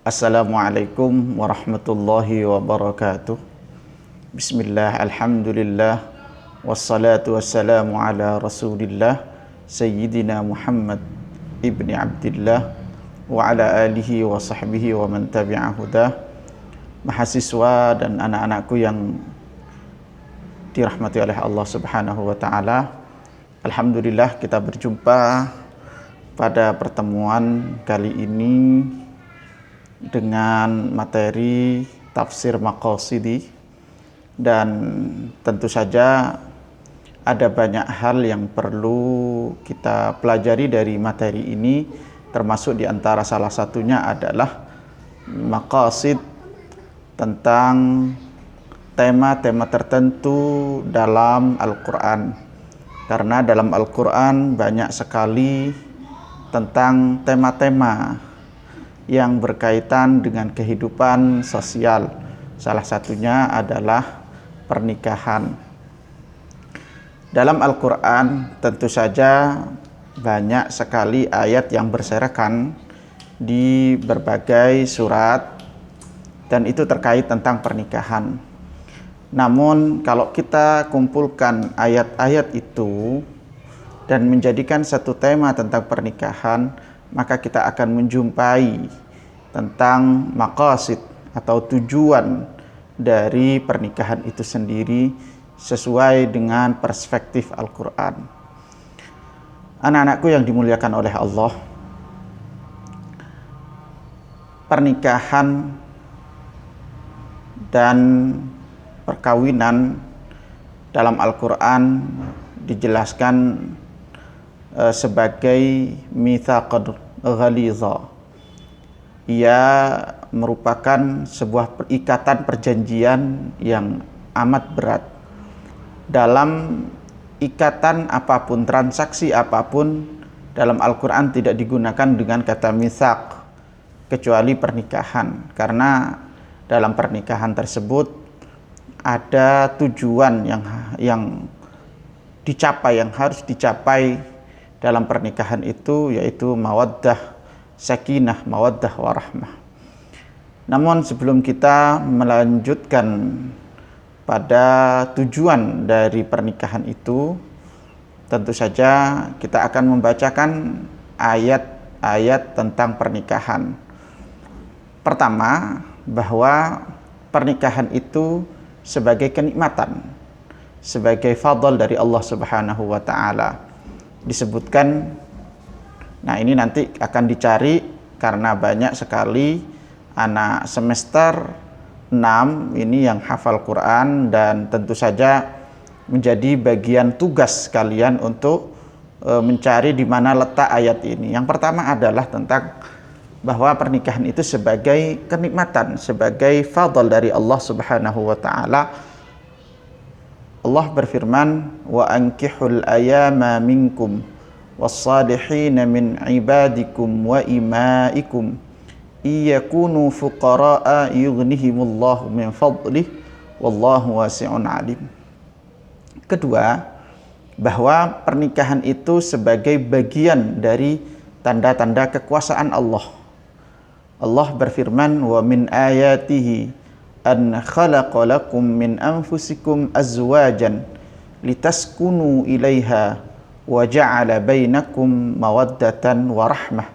Assalamualaikum warahmatullahi wabarakatuh. Bismillah, alhamdulillah, wassalatu wassalamu ala rasulillah Sayyidina Muhammad ibni Abdillah wa ala alihi wa sahbihi wa man tabi'a hudah. Mahasiswa dan anak-anakku yang dirahmati oleh Allah subhanahu wa ta'ala, alhamdulillah kita berjumpa pada pertemuan kali ini dengan materi tafsir maqasidi, dan tentu saja ada banyak hal yang perlu kita pelajari dari materi ini, termasuk diantara salah satunya adalah maqasid tentang tema-tema tertentu dalam Al-Quran. Karena dalam Al-Quran banyak sekali tentang tema-tema yang berkaitan dengan kehidupan sosial. Salah satunya adalah pernikahan. Dalam Al-Quran tentu saja banyak sekali ayat yang berserakan di berbagai surat, dan itu terkait tentang pernikahan. Namun kalau kita kumpulkan ayat-ayat itu dan menjadikan satu tema tentang pernikahan, maka kita akan menjumpai tentang maqasid atau tujuan dari pernikahan itu sendiri sesuai dengan perspektif Al-Quran. Anak-anakku yang dimuliakan oleh Allah, pernikahan dan perkawinan dalam Al-Quran dijelaskan sebagai mitsaqun ghaliza. Ia merupakan sebuah ikatan perjanjian yang amat berat. Dalam ikatan apapun, transaksi apapun dalam Al-Quran tidak digunakan dengan kata mitsaq kecuali pernikahan, karena dalam pernikahan tersebut ada tujuan yang dicapai, yang harus dicapai dalam pernikahan itu, yaitu mawaddah, sakinah, mawaddah warahmah. Namun sebelum kita melanjutkan pada tujuan dari pernikahan itu, tentu saja kita akan membacakan ayat-ayat tentang pernikahan. Pertama, bahwa pernikahan itu sebagai kenikmatan, sebagai fadl dari Allah Subhanahu wa ta'ala. Disebutkan, nah ini nanti akan dicari karena banyak sekali anak semester 6 ini yang hafal Quran, dan tentu saja menjadi bagian tugas kalian untuk mencari di mana letak ayat ini. Yang pertama adalah tentang bahwa pernikahan itu sebagai kenikmatan, sebagai fadl dari Allah Subhanahu wa ta'ala. Allah berfirman, wa ankihul ayama minkum was-salihina min ibadikum wa imaikum iyakunu fuqara'a yughnihimullahu min fadlih wallahu wasi'un alim. Kedua, bahwa pernikahan itu sebagai bagian dari tanda-tanda kekuasaan Allah. Allah berfirman, wa min ayatihi an khalaqa lakum min anfusikum azwajan litaskunu ilaiha wa ja'ala bainakum mawaddatan wa rahmah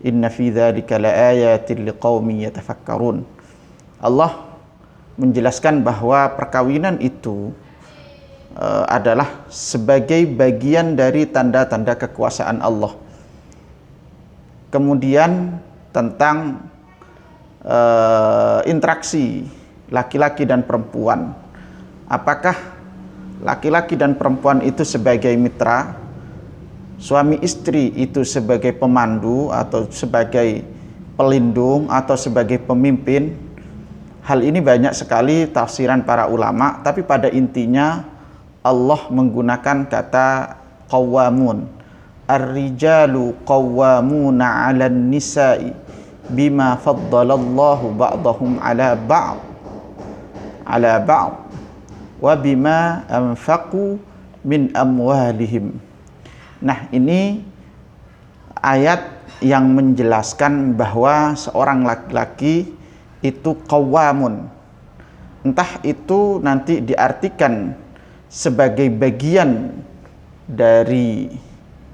inna fi dzalika laayatin liqaumin yatafakkarun. Allah menjelaskan bahwa perkawinan itu adalah sebagai bagian dari tanda-tanda kekuasaan Allah. Kemudian tentang interaksi laki-laki dan perempuan. Apakah laki-laki dan perempuan itu sebagai mitra, suami istri itu sebagai pemandu atau sebagai pelindung atau sebagai pemimpin? Hal ini banyak sekali tafsiran para ulama, tapi pada intinya Allah menggunakan kata qawwamun. Ar-rijalu qawwamuna 'alan nisa'i bima faddalallahu ba'dahum 'ala ba'd wa bima anfaqu min amwalihim. Nah, ini ayat yang menjelaskan bahwa seorang laki-laki itu qawwamun. Entah itu nanti diartikan sebagai bagian dari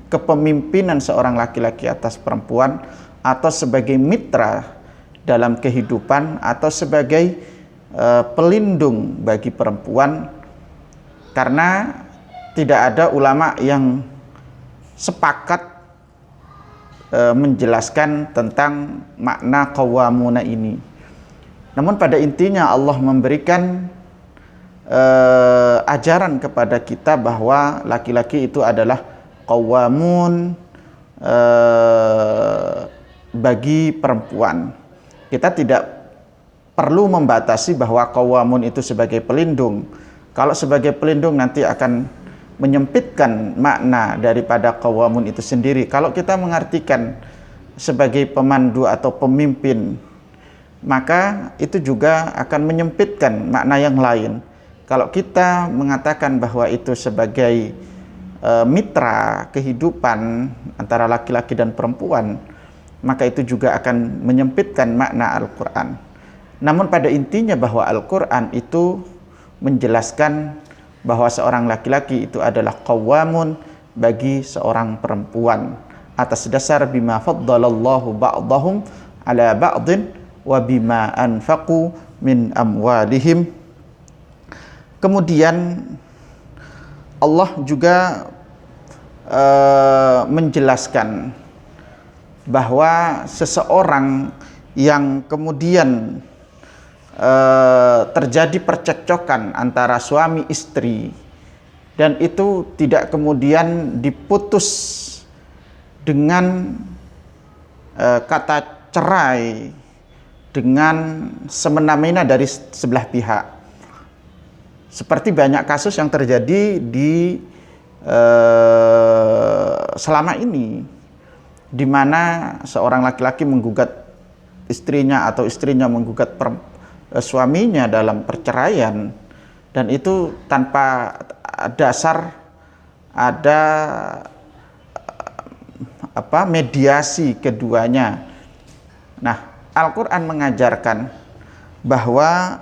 kepemimpinan seorang laki-laki atas perempuan, atau sebagai mitra dalam kehidupan, atau sebagai pelindung bagi perempuan, karena tidak ada ulama yang sepakat menjelaskan tentang makna qawwamuna ini. Namun pada intinya Allah memberikan ajaran kepada kita bahwa laki-laki itu adalah qawwamun bagi perempuan. Kita tidak perlu membatasi bahwa qawwamun itu sebagai pelindung. Kalau sebagai pelindung nanti akan menyempitkan makna daripada qawwamun itu sendiri. Kalau kita mengartikan sebagai pemandu atau pemimpin, maka itu juga akan menyempitkan makna yang lain. Kalau kita mengatakan bahwa itu sebagai mitra kehidupan antara laki-laki dan perempuan, maka itu juga akan menyempitkan makna Al-Quran. Namun pada intinya bahwa Al-Quran itu menjelaskan bahwa seorang laki-laki itu adalah qawwamun bagi seorang perempuan atas dasar bima faddalallahu ba'dahum ala ba'din wa bima anfaqu min amwalihim. Kemudian Allah juga menjelaskan bahwa seseorang yang kemudian terjadi percekcokan antara suami istri, dan itu tidak kemudian diputus dengan kata cerai dengan semena-mena dari sebelah pihak, seperti banyak kasus yang terjadi di selama ini, di mana seorang laki-laki menggugat istrinya atau istrinya menggugat suaminya dalam perceraian, dan itu tanpa dasar ada mediasi keduanya. Nah, Al-Quran mengajarkan bahwa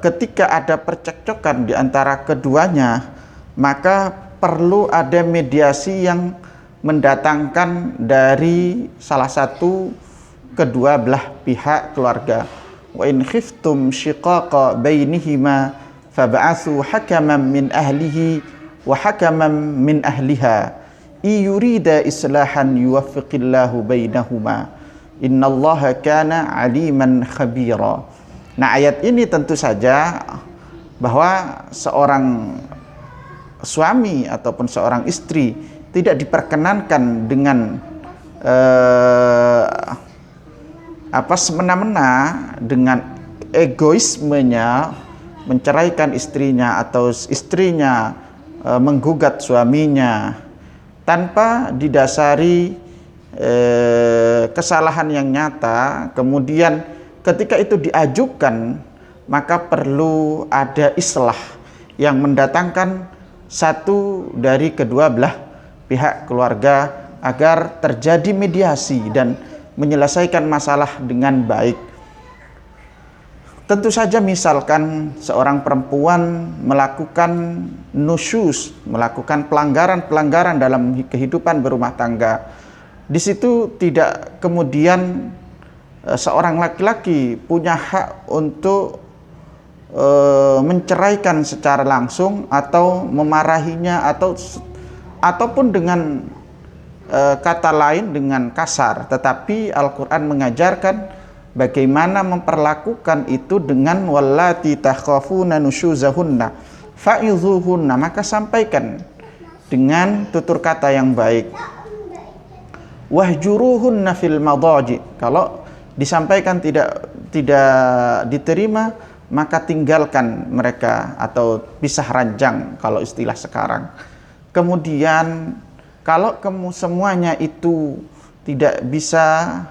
ketika ada percekcokan di antara keduanya, maka perlu ada mediasi yang mendatangkan dari salah satu kedua belah pihak keluarga. Wa in khiftum shiqaqa bainihima fab'atsu hakaman min ahlihi wa hakaman min ahliha iyurida islahan yuwaffiqillahu bainahuma innallaha kana aliman khabira. Nah, ayat ini tentu saja bahwa seorang suami ataupun seorang istri tidak diperkenankan dengan semena-mena, dengan egoismenya menceraikan istrinya atau istrinya menggugat suaminya tanpa didasari kesalahan yang nyata. Kemudian ketika itu diajukan, maka perlu ada islah yang mendatangkan satu dari kedua belah pihak keluarga agar terjadi mediasi dan menyelesaikan masalah dengan baik. Tentu saja misalkan seorang perempuan melakukan nusyuz, melakukan pelanggaran-pelanggaran dalam kehidupan berumah tangga, di situ tidak kemudian seorang laki-laki punya hak untuk menceraikan secara langsung atau memarahinya ataupun dengan kata lain, dengan kasar. Tetapi Al-Quran mengajarkan bagaimana memperlakukan itu dengan wallati takhafuna nusyuzahunna fa'idhuhunna, maka sampaikan dengan tutur kata yang baik. Wahjuruhunna fil madaji, kalau disampaikan tidak diterima, maka tinggalkan mereka atau pisah ranjang kalau istilah sekarang. Kemudian kalau semuanya itu tidak bisa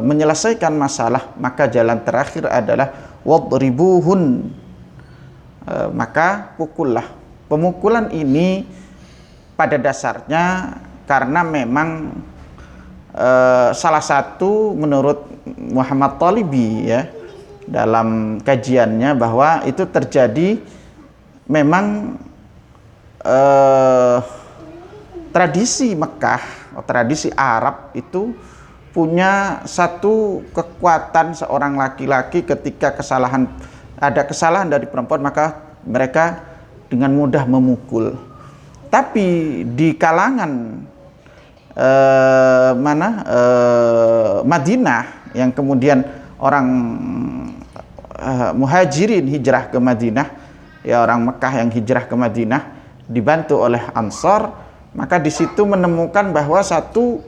menyelesaikan masalah, maka jalan terakhir adalah wadribuhun, maka pukullah. Pemukulan ini pada dasarnya karena memang salah satu menurut Muhammad Thalibi ya dalam kajiannya bahwa itu terjadi memang tradisi Mekah, tradisi Arab itu punya satu kekuatan seorang laki-laki ketika ada kesalahan dari perempuan maka mereka dengan mudah memukul. Tapi di kalangan Madinah yang kemudian orang muhajirin hijrah ke Madinah, ya orang Mekah yang hijrah ke Madinah dibantu oleh Ansar, maka di situ menemukan bahwa satu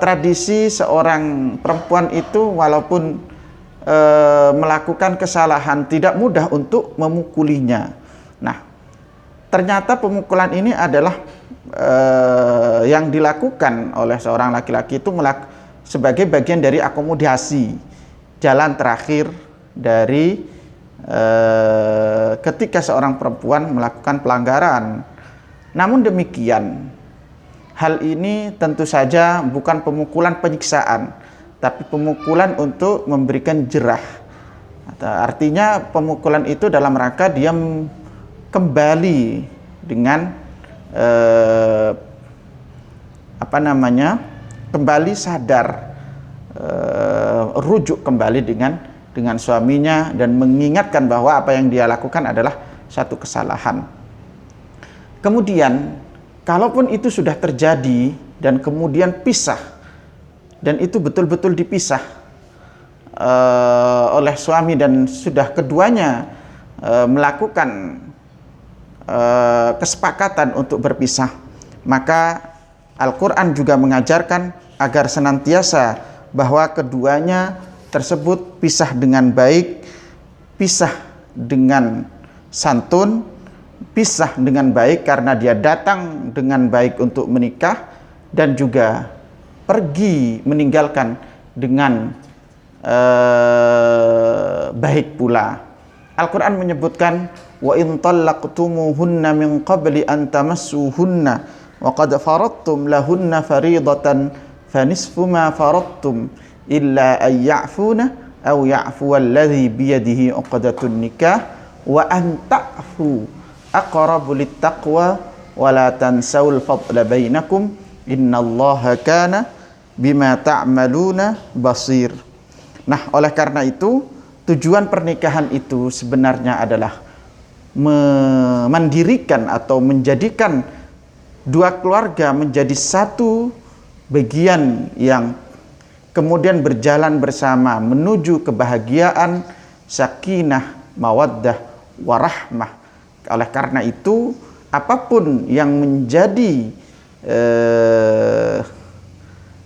tradisi seorang perempuan itu walaupun melakukan kesalahan tidak mudah untuk memukulinya. Nah, ternyata pemukulan ini adalah yang dilakukan oleh seorang laki-laki itu sebagai bagian dari akomodasi jalan terakhir dari ketika seorang perempuan melakukan pelanggaran. Namun demikian, hal ini tentu saja bukan pemukulan penyiksaan, tapi pemukulan untuk memberikan jerah. Artinya pemukulan itu dalam rangka dia kembali dengan kembali sadar, rujuk kembali dengan suaminya dan mengingatkan bahwa apa yang dia lakukan adalah satu kesalahan. Kemudian kalaupun itu sudah terjadi dan kemudian pisah, dan itu betul-betul dipisah oleh suami dan sudah keduanya melakukan kesepakatan untuk berpisah, maka Al-Quran juga mengajarkan agar senantiasa bahwa keduanya tersebut pisah dengan baik, pisah dengan santun, pisah dengan baik karena dia datang dengan baik untuk menikah, dan juga pergi meninggalkan dengan baik pula. Al-Quran menyebutkan wa in talaqtumuhunna min qabli an tamassuhunna wa qad faradtum lahunna faridatan fanisfu ma faradtum illa an ya'funa aw ya'fu alladhi biyadihi 'uqdatun nikah wa an ta'fu aqrabu littaqwa wa la tansawul fadla bainakum innallaha kana bima ta'maluna basir. Nah, oleh karena itu tujuan pernikahan itu sebenarnya adalah memandirikan atau menjadikan dua keluarga menjadi satu bagian yang kemudian berjalan bersama menuju kebahagiaan, sakinah, mawaddah, warahmah. Oleh karena itu, apapun yang menjadi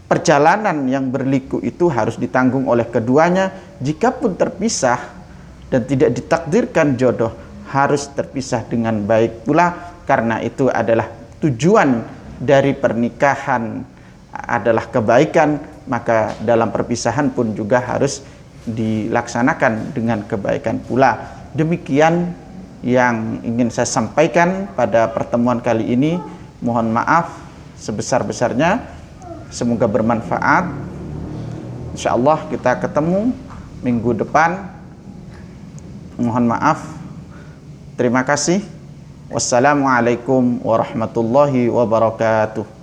perjalanan yang berliku itu harus ditanggung oleh keduanya. Jikapun terpisah dan tidak ditakdirkan jodoh, harus terpisah dengan baik pula, karena itu adalah tujuan dari pernikahan adalah kebaikan, maka dalam perpisahan pun juga harus dilaksanakan dengan kebaikan pula. Demikian yang ingin saya sampaikan pada pertemuan kali ini. Mohon maaf sebesar-besarnya, semoga bermanfaat. Insyaallah kita ketemu minggu depan. Mohon maaf. Terima kasih. Wassalamualaikum warahmatullahi wabarakatuh.